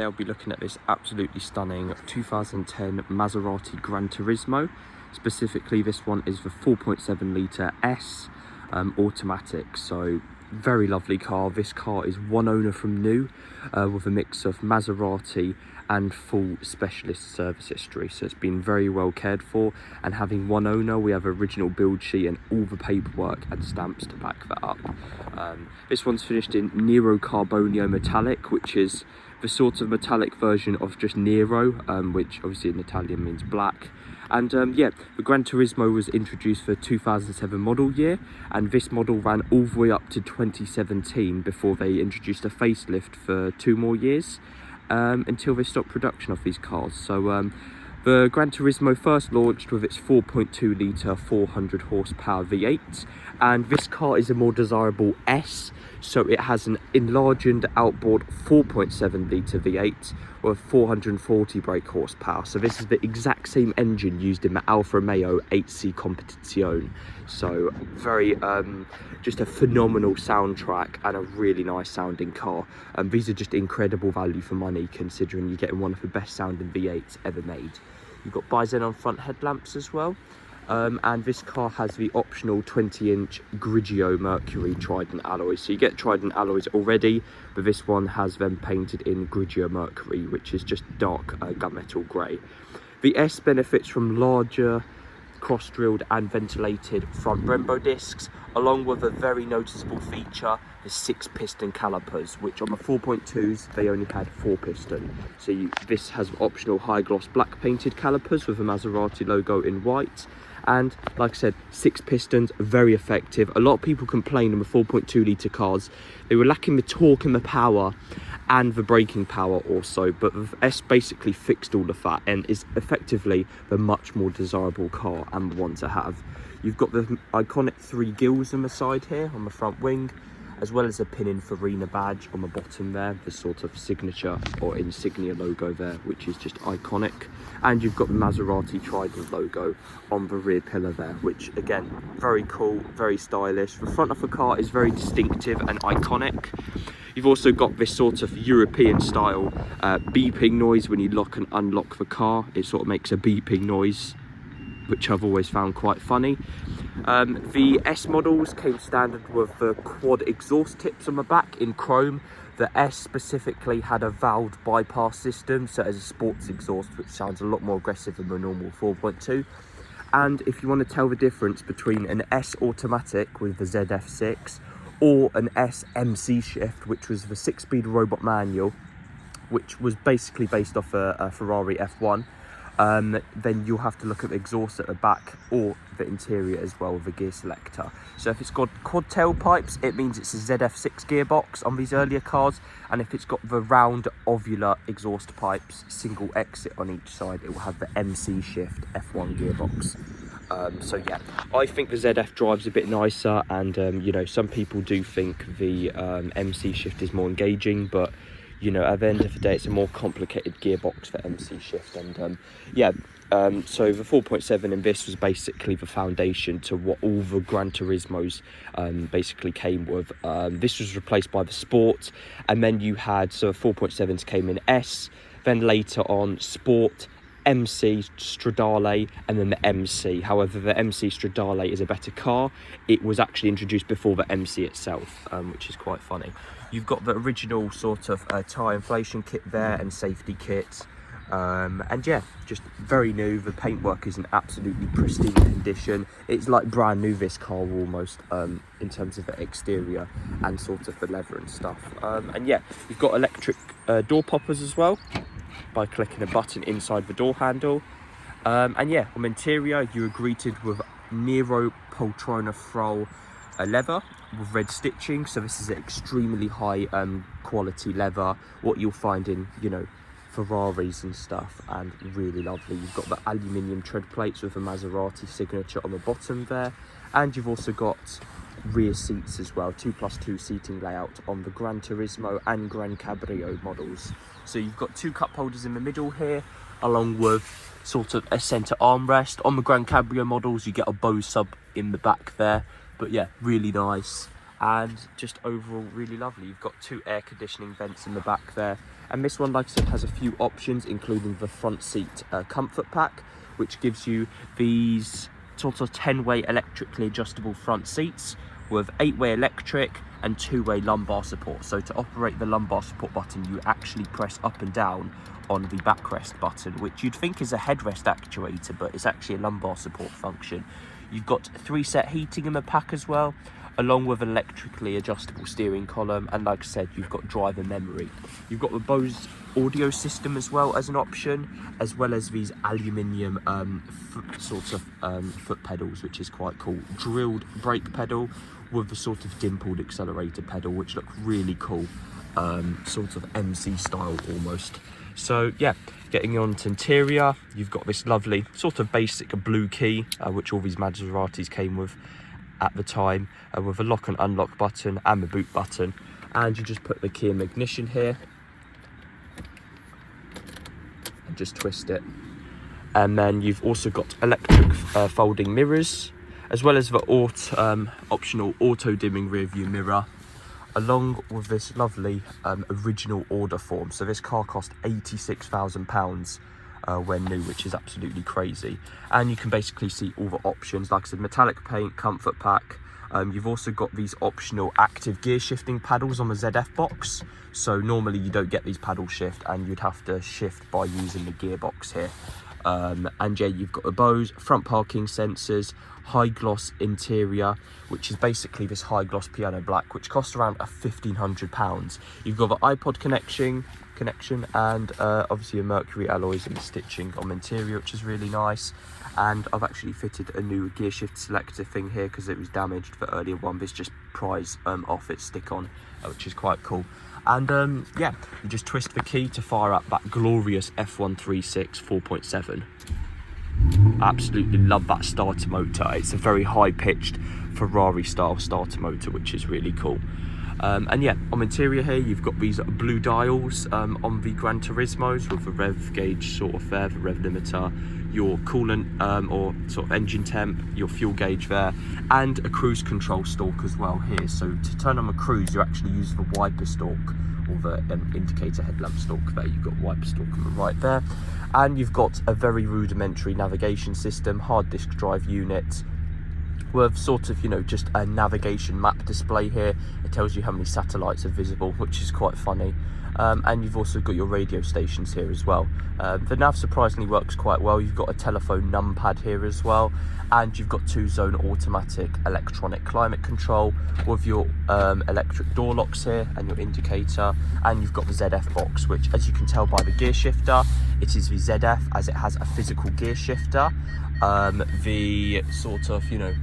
today I'll be looking at this absolutely stunning 2010 Maserati Granturismo. Specifically, this one is the 4.7 litre S automatic, so very lovely car. This car is one owner from new with a mix of Maserati and full specialist service history, so it's been very well cared for. And having one owner, we have original build sheet and all the paperwork and stamps to back that up. This one's finished in Nero Carbonio metallic, which is the sort of metallic version of just Nero, which obviously in Italian means black. And yeah, the Granturismo was introduced for 2007 model year, and this model ran all the way up to 2017 before they introduced a facelift for 2 more years until they stopped production of these cars. So the Granturismo first launched with its 4.2 litre 400 horsepower V8, and this car is a more desirable S, so it has an enlarged outboard 4.7 litre V8 with 440 brake horsepower. So this is the exact same engine used in the Alfa Romeo 8C Competizione. So very just a phenomenal soundtrack and a really nice sounding car. These are just incredible value for money, considering you're getting one of the best sounding V8s ever made. You've got bi-xenon front headlamps as well. And this car has the optional 20-inch Grigio Mercury Trident alloys. So you get Trident alloys already, but this one has them painted in Grigio Mercury, which is just dark gunmetal grey. The S benefits from larger cross-drilled and ventilated front Brembo discs, along with a very noticeable feature, the 6-piston calipers, which on the 4.2s they only had 4-piston. So this has optional high-gloss black painted calipers with a Maserati logo in white. And like I said, 6 pistons, very effective. A lot of people complain on the 4.2 litre cars they were lacking the torque and the power and the braking power also, but the S basically fixed all of that and is effectively the much more desirable car and the one to have. You've got the iconic 3 gills on the side here on the front wing, as well as a Pininfarina badge on the bottom there, the sort of signature or insignia logo there, which is just iconic. And you've got the Maserati Trident logo on the rear pillar there, which again, very cool, very stylish. The front of the car is very distinctive and iconic. You've also got this sort of European style beeping noise when you lock and unlock the car. It sort of makes a beeping noise, which I've always found quite funny. The S models came standard with the quad exhaust tips on the back in chrome. The S specifically had a valved bypass system, so as a sports exhaust, which sounds a lot more aggressive than the normal 4.2. And if you want to tell the difference between an S automatic with the ZF6 or an S MC shift, which was the 6-speed robot manual, which was basically based off a Ferrari F1, then you'll have to look at the exhaust at the back or the interior as well with the gear selector. So if it's got quad tailpipes, it means it's a ZF6 gearbox on these earlier cars, and if it's got the round ovular exhaust pipes, single exit on each side, it will have the MC shift F1 gearbox. So yeah, I think the ZF drives a bit nicer, and you know, some people do think the MC shift is more engaging, but you know, at the end of the day, it's a more complicated gearbox for MC shift. And yeah, so the 4.7 in this was basically the foundation to what all the Granturismos basically came with. This was replaced by the Sport, and then you had, so 4.7s came in S, then later on Sport, MC, Stradale, and then the MC. However, the MC Stradale is a better car. It was actually introduced before the MC itself, which is quite funny. You've got the original sort of tyre inflation kit there and safety kit. And yeah, just very new. The paintwork is in absolutely pristine condition. It's like brand new, this car almost, in terms of the exterior and sort of the leather and stuff. And yeah, you've got electric door poppers as well by clicking a button inside the door handle. And yeah, on the interior, you are greeted with Nero Poltrona Froll leather with red stitching. So this is an extremely high quality leather, what you'll find in, you know, Ferraris and stuff, and really lovely. You've got the aluminium tread plates with a Maserati signature on the bottom there, and you've also got rear seats as well, 2+2 seating layout on the Granturismo and Gran Cabrio models. So you've got 2 cup holders in the middle here, along with sort of a centre armrest. On the Gran Cabrio models, you get a Bose sub in the back there, but yeah, really nice and just overall really lovely. You've got 2 air conditioning vents in the back there, And this one, like I said, has a few options, including the front seat comfort pack, which gives you these sort of 10-way electrically adjustable front seats with 8-way electric and 2-way lumbar support. So to operate the lumbar support button, you actually press up and down on the backrest button, which you'd think is a headrest actuator, but it's actually a lumbar support function. You've got 3-set heating in the pack as well, along with an electrically adjustable steering column, and like I said, you've got driver memory. You've got the Bose audio system as well as an option, as well as these aluminium foot pedals, which is quite cool. Drilled brake pedal with the sort of dimpled accelerator pedal, which look really cool, sort of MC style almost. So yeah, getting on to interior, you've got this lovely sort of basic blue key, which all these Maseratis came with at the time, with a lock and unlock button and the boot button, and you just put the key in the ignition here and just twist it. And then you've also got electric folding mirrors, as well as the optional auto dimming rear view mirror, along with this lovely original order form. So this car cost £86,000 when new, which is absolutely crazy. And you can basically see all the options, like I said, metallic paint, comfort pack. You've also got these optional active gear shifting paddles on the ZF box. So normally you don't get these paddle shift, and you'd have to shift by using the gearbox here. And yeah, you've got the Bose front parking sensors, high gloss interior, which is basically this high gloss piano black, which costs around £1,500. You've got the iPod connection, and obviously a mercury alloys and the stitching on the interior, which is really nice. And I've actually fitted a new gear shift selector thing here because it was damaged. The earlier one, this just pries off its stick on, which is quite cool. And yeah, you just twist the key to fire up that glorious F136 4.7. Absolutely love that starter motor. It's a very high-pitched Ferrari style starter motor, which is really cool. And yeah, on the interior here, you've got these blue dials on the Granturismos with the rev gauge sort of there, the rev limiter, your coolant or sort of engine temp, your fuel gauge there, and a cruise control stalk as well here. So to turn on the cruise, you actually use the wiper stalk, or the indicator headlamp stalk there. You've got wiper stalk on the right there. And you've got a very rudimentary navigation system, hard disk drive unit, with sort of, you know, just a navigation map display here. It tells you how many satellites are visible, which is quite funny. And you've also got your radio stations here as well. The nav surprisingly works quite well. You've got a telephone numpad here as well, and you've got 2-zone automatic electronic climate control with your electric door locks here and your indicator. And you've got the ZF box, which, as you can tell by the gear shifter, it is the ZF, as it has a physical gear shifter. The sort of, you know,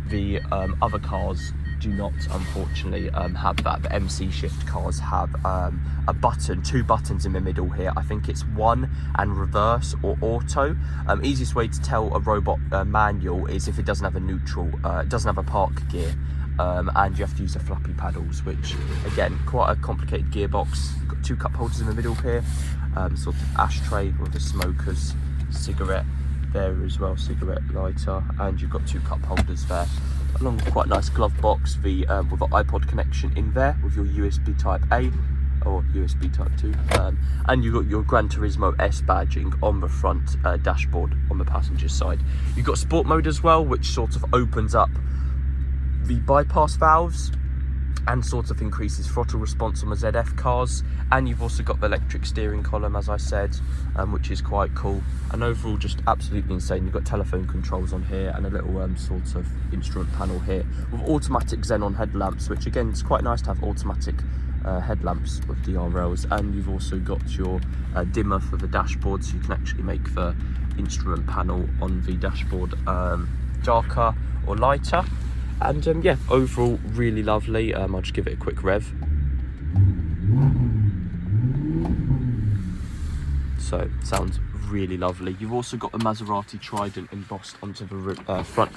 the other cars do not, unfortunately, have that. The MC Shift cars have a button, 2 buttons in the middle here. I think it's 1 and reverse or auto. Easiest way to tell a robot manual is if it doesn't have a neutral, it doesn't have a park gear, and you have to use the floppy paddles, which again, quite a complicated gearbox. You've got 2 cup holders in the middle here, sort of ashtray with a smoker's cigarette there as well, cigarette lighter, and you've got 2 cup holders there, along with quite a nice glove box, with an iPod connection in there with your USB type A or USB type 2, and you've got your Granturismo S badging on the front dashboard on the passenger side. You've got sport mode as well, which sort of opens up the bypass valves and sort of increases throttle response on the ZF cars. And you've also got the electric steering column, as I said, which is quite cool. And overall, just absolutely insane. You've got telephone controls on here and a little sort of instrument panel here with automatic xenon headlamps, which again, it's quite nice to have automatic headlamps with DRLs. And you've also got your dimmer for the dashboard, so you can actually make the instrument panel on the dashboard darker or lighter. And yeah, overall really lovely. I'll just give it a quick rev. So it sounds really lovely. You've also got the Maserati Trident embossed onto the front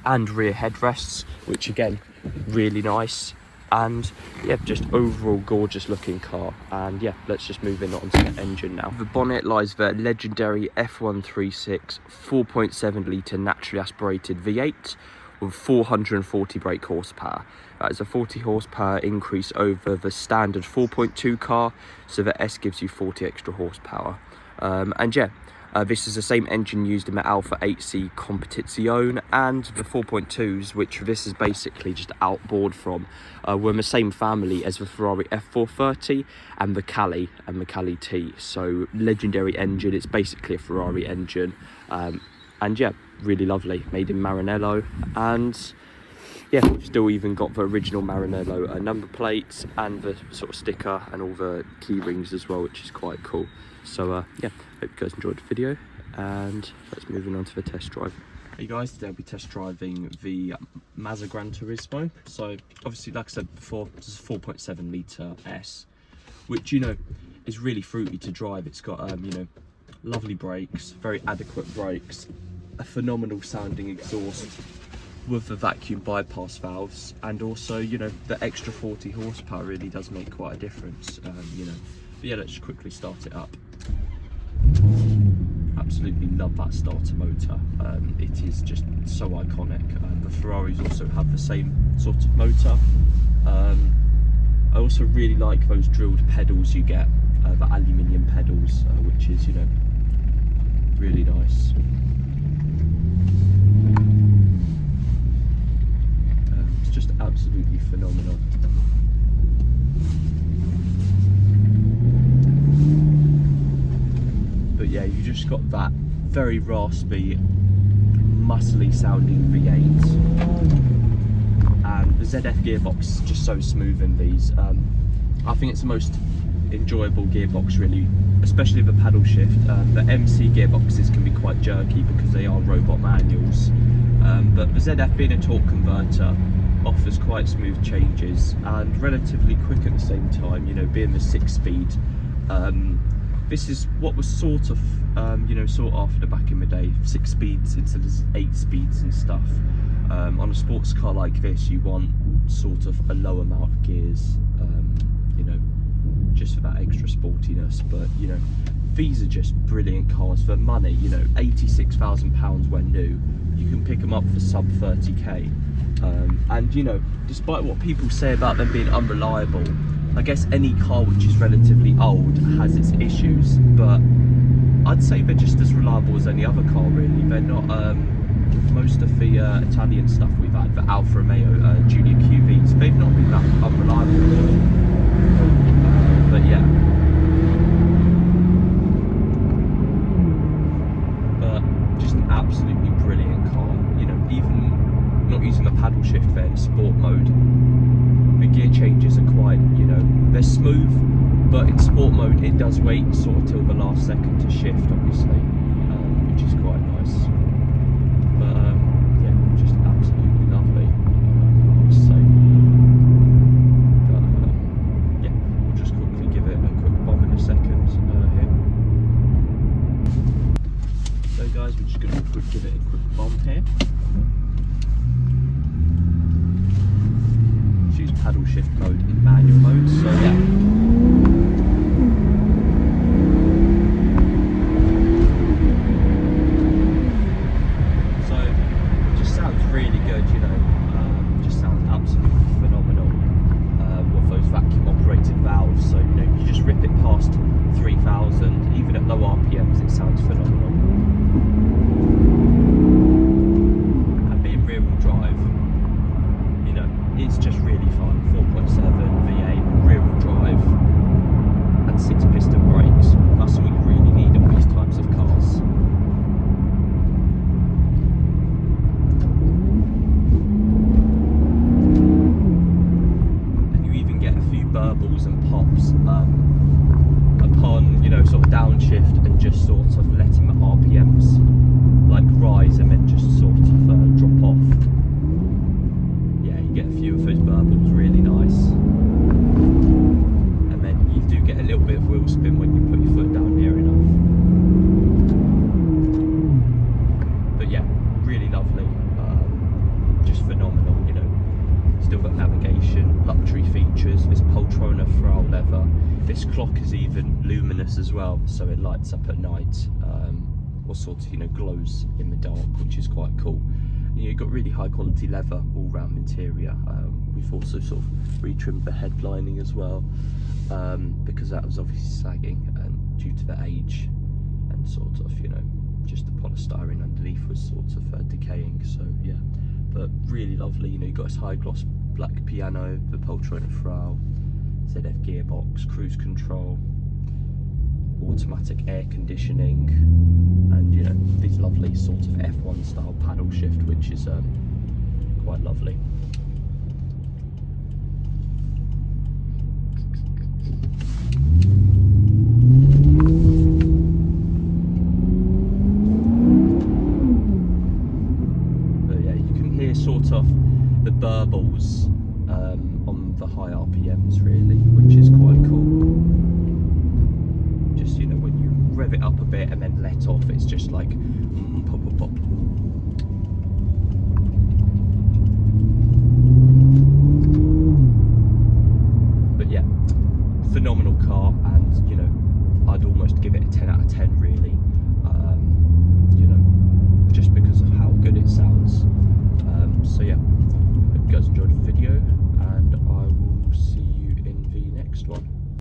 and rear headrests, which again, really nice. And yeah, just overall gorgeous looking car. And yeah, let's just move in onto the engine now. The bonnet lies the legendary F136 4.7 litre naturally aspirated V8 with 440 brake horsepower. That is a 40 horsepower increase over the standard 4.2 car, so the S gives you 40 extra horsepower. And yeah, this is the same engine used in the Alfa 8C Competizione, and the 4.2s, which this is basically just outboard from, were in the same family as the Ferrari F430 and the Cali T. So legendary engine. It's basically a Ferrari engine, and yeah, really lovely, made in Maranello. And yeah, we've still even got the original Maranello number plates and the sort of sticker and all the key rings as well, which is quite cool. So yeah, hope you guys enjoyed the video, and let's move on to the test drive. Hey guys, today I'll be test driving the Maserati Granturismo. So obviously, like I said before, this is a 4.7 litre S, which, you know, is really fruity to drive. It's got you know, lovely brakes, very adequate brakes, a phenomenal sounding exhaust with the vacuum bypass valves, and also, you know, the extra 40 horsepower really does make quite a difference. You know, but yeah, let's just quickly start it up. Absolutely love that starter motor. It is just so iconic. The Ferraris also have the same sort of motor. I also really like those drilled pedals you get, the aluminium pedals, which is, you know, really nice. It's just absolutely phenomenal. But yeah, you just got that very raspy, muscly sounding V8, and the ZF gearbox is just so smooth in these. I think it's the most enjoyable gearbox really, especially the paddle shift. The MC gearboxes can be quite jerky because they are robot manuals, but the ZF, being a torque converter, offers quite smooth changes and relatively quick at the same time, you know, being the 6-speed. This is what was sort of, you know, sought after back in the day, 6 speeds instead of 8 speeds and stuff. On a sports car like this, you want sort of a low amount of gears, you know, just for that extra sportiness. But, you know, these are just brilliant cars for money. You know, £86,000 when new, you can pick them up for sub 30k. And, you know, despite what people say about them being unreliable, I guess any car which is relatively old has its issues, but I'd say they're just as reliable as any other car really. They're not, most of the Italian stuff we've had, the Alfa Romeo Junior QVs, they've not been that unreliable. But yeah. But just an absolutely brilliant car. You know, even not using the paddle shift there in sport mode, the gear changes are quite, you know, they're smooth, but in sport mode it does wait sort of till the last second to shift, obviously, which is quite nice. But yeah, just absolutely lovely, I must say. But yeah, we'll just quickly give it a quick bomb in a second here. So guys, we're just going to give it a quick bomb here. Paddle shift mode in manual mode, so yeah. So it just sounds really good, you know. Just sounds absolutely phenomenal with those vacuum operated valves. So, you know, you just rip it past 3,000, even at low RPMs, it sounds phenomenal. And being rear wheel drive, you know, it's just really fun. 4.7 V8 rear wheel drive and 6-piston brakes. That's all you really need on these types of cars. And you even get a few burbles and pops upon, you know, sort of downshift and just sort of letting the RPMs like rise and then just sort of drop off. Get a few of those burbles, really nice. And then you do get a little bit of wheel spin when you put your foot down near enough. But yeah, really lovely. Just phenomenal, you know. Still got navigation, luxury features, this Poltrona Frau leather. This clock is even luminous as well, so it lights up at night, or sort of, you know, glows in the dark, which is quite cool. You've got really high quality leather all round interior. We've also sort of retrimmed the headlining as well, because that was obviously sagging due to the age, and sort of, you know, just the polystyrene underneath was sort of decaying. So yeah, but really lovely. You know, you've got this high gloss black piano, the Poltrona Frau, ZF gearbox, cruise control, automatic air conditioning, and you know, this lovely sort of F1 style paddle shift, which is quite lovely. But yeah, you can hear sort of the burbles on the high RPMs really, which is quite cool. Just, you know, when you rev it up a bit and then let off, it's just like pop pop pop.